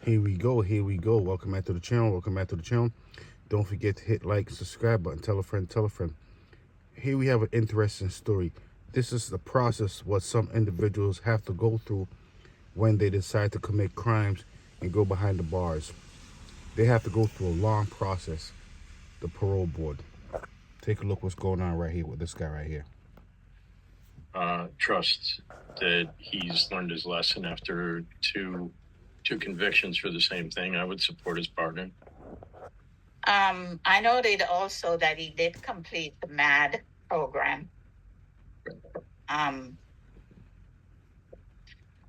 Here we go. Welcome back to the channel. Don't forget to hit like, subscribe button, tell a friend. Here we have an interesting story. This is the process what some individuals have to go through when they decide to commit crimes and go behind the bars. They have to go through a long process, the parole board. Take a look what's going on right here with this guy right here. Trusts that he's learned his lesson after two convictions for the same thing. I would support his partner. I noted also that he did complete the MAD program.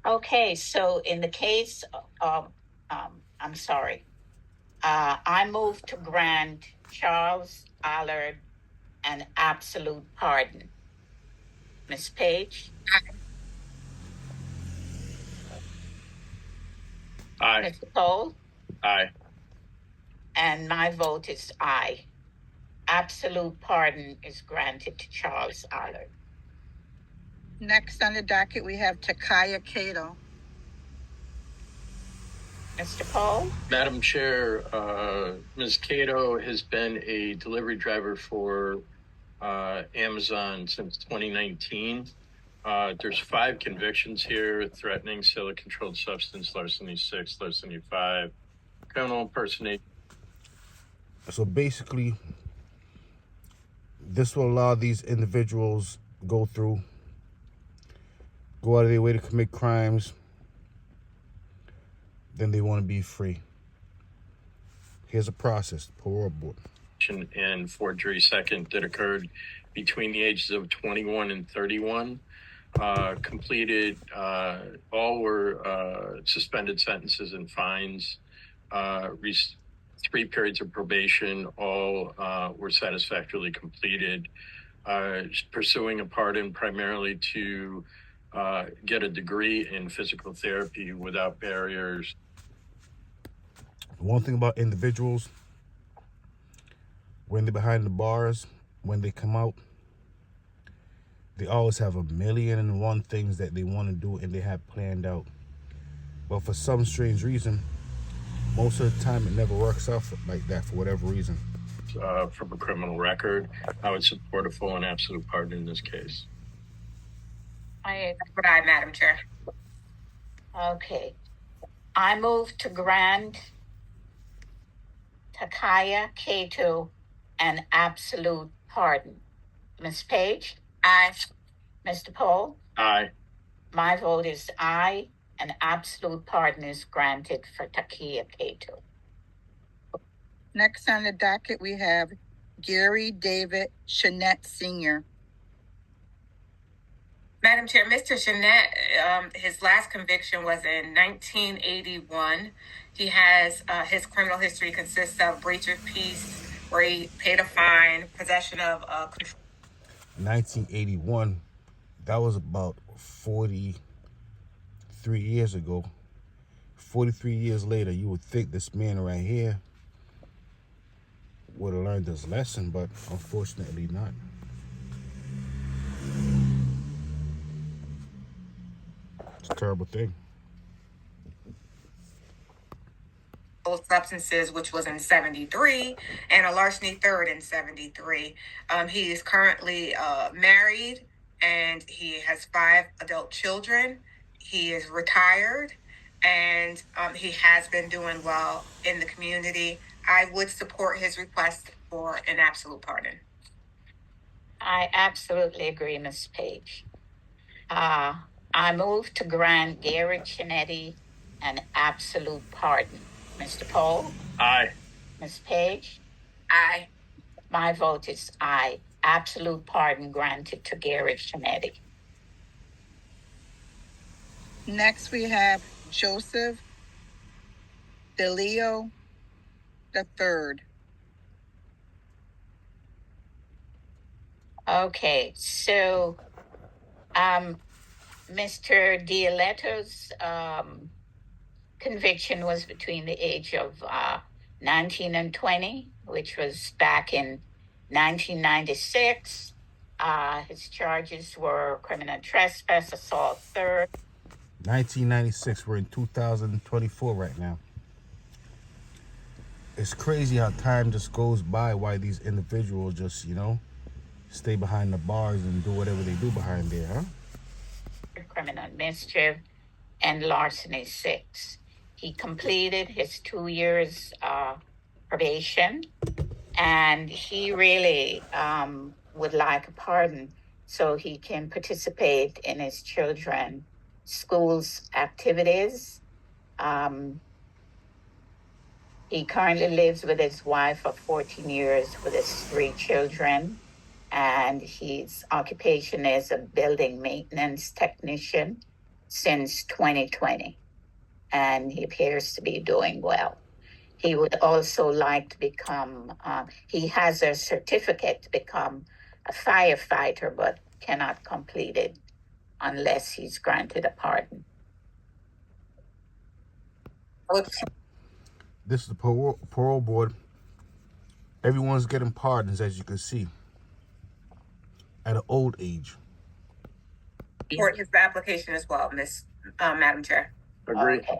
Okay, so in the case of, I move to grant Charles Allard an absolute pardon. Ms. Page? Aye. Mr. Cole? Aye. And my vote is aye. Absolute pardon is granted to Charles Allard. Next on the docket, we have Takaya Cato. Mr. Cole? Madam Chair, Ms. Cato has been a delivery driver for Amazon since 2019. There's 5 convictions here: threatening, sale of controlled substance, larceny 6, larceny 5, criminal impersonation. So basically, this will allow these individuals go out of their way to commit crimes. Then they want to be free. Here's a process, parole board. And forgery second that occurred between the ages of 21 and 31. Completed, all were suspended sentences and fines. 3 periods of probation, all were satisfactorily completed. Pursuing a pardon primarily to get a degree in physical therapy without barriers. One thing about individuals, when they're behind the bars, when they come out, they always have 1,000,001 things that they want to do and they have planned out. But for some strange reason, most of the time it never works out like that for whatever reason. From a criminal record, I would support a full and absolute pardon in this case. Aye, Madam Chair. Okay. I move to grant Takaya Cato an absolute pardon. Ms. Page? Aye. Mr. Pohl? Aye. My vote is aye. An absolute pardon is granted for Takaya Cato. Next on the docket, we have Gary David Shanette Sr. Madam Chair, Mr. Shanette, his last conviction was in 1981. He has his criminal history consists of breach of peace, where he paid a fine, possession of 1981, that was about 43 years ago. 43 years later, you would think this man right here would have learned his lesson, but unfortunately not. It's a terrible thing. substances, which was in 73, and a larceny third in 73. He is currently married, and he has 5 adult children. He is retired, and he has been doing well in the community. I would support his request for an absolute pardon. I absolutely agree, Ms. Page. I move to grant Gary Chinetti an absolute pardon. Mr. Pohl? Aye. Ms. Page? Aye. My vote is aye. Absolute pardon granted to Gary Chinetti. Next, we have Joseph DeLeo III. Okay, so Mr. Dialeto's conviction was between the age of 19 and 20, which was back in 1996. His charges were criminal trespass, assault third. 1996, we're in 2024 right now. It's crazy how time just goes by, why these individuals just, stay behind the bars and do whatever they do behind there, huh? Criminal mischief and larceny 6. He completed his 2 years probation, and he really would like a pardon so he can participate in his children's school's activities. He currently lives with his wife of 14 years with his 3 children, and his occupation is a building maintenance technician since 2020, and he appears to be doing well. He would also like to become, he has a certificate to become a firefighter, but cannot complete it unless he's granted a pardon. This is the parole board. Everyone's getting pardons, as you can see, at an old age. Support his application as well, Madam Chair. Agree. Okay.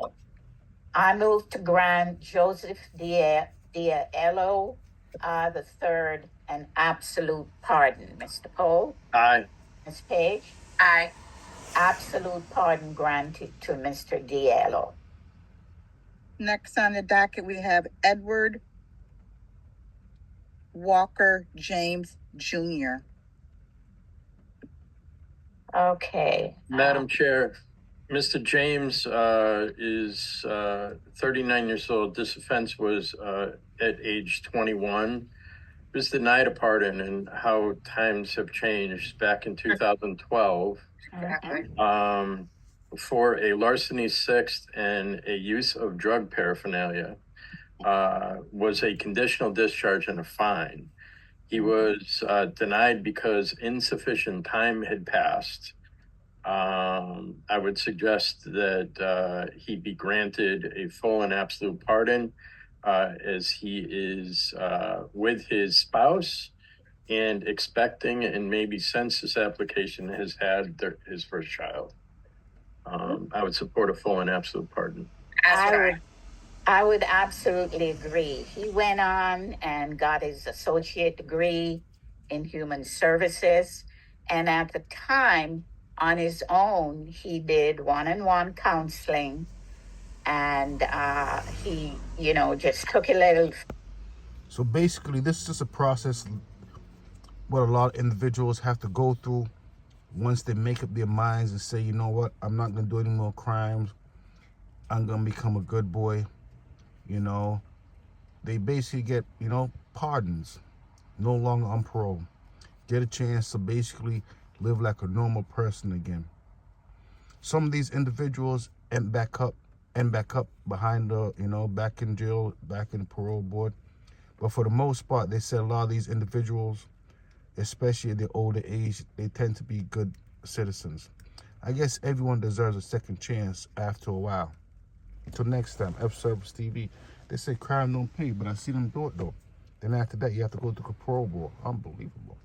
I move to grant Joseph Diallo the third an absolute pardon. Mr. Poe? Aye. Ms. Page? Aye. Absolute pardon granted to Mr. Diallo. Next on the docket, we have Edward Walker James Jr. Okay. Madam Chair, Mr. James is 39 years old. This offense was at age 21. Was denied a pardon, and how times have changed. Back in 2012, for a larceny 6 and a use of drug paraphernalia, was a conditional discharge and a fine. He was denied because insufficient time had passed. I would suggest that he be granted a full and absolute pardon, as he is with his spouse and expecting, and maybe since this application has had his first child. I would support a full and absolute pardon. I would absolutely agree. He went on and got his associate degree in human services. And at the time, on his own, he did one-on-one counseling. And he, just took a little. So basically, this is just a process what a lot of individuals have to go through once they make up their minds and say, you know what, I'm not going to do any more crimes. I'm going to become a good boy. They basically get, pardons, no longer on parole. Get a chance to basically live like a normal person again. Some of these individuals end back up behind the, back in jail, back in the parole board. But for the most part, they said a lot of these individuals, especially at their older age, they tend to be good citizens. I guess everyone deserves a second chance after a while. Until next time, F-Service TV. They say crime don't pay, but I see them do it though. Then after that, you have to go to the parole board. Unbelievable.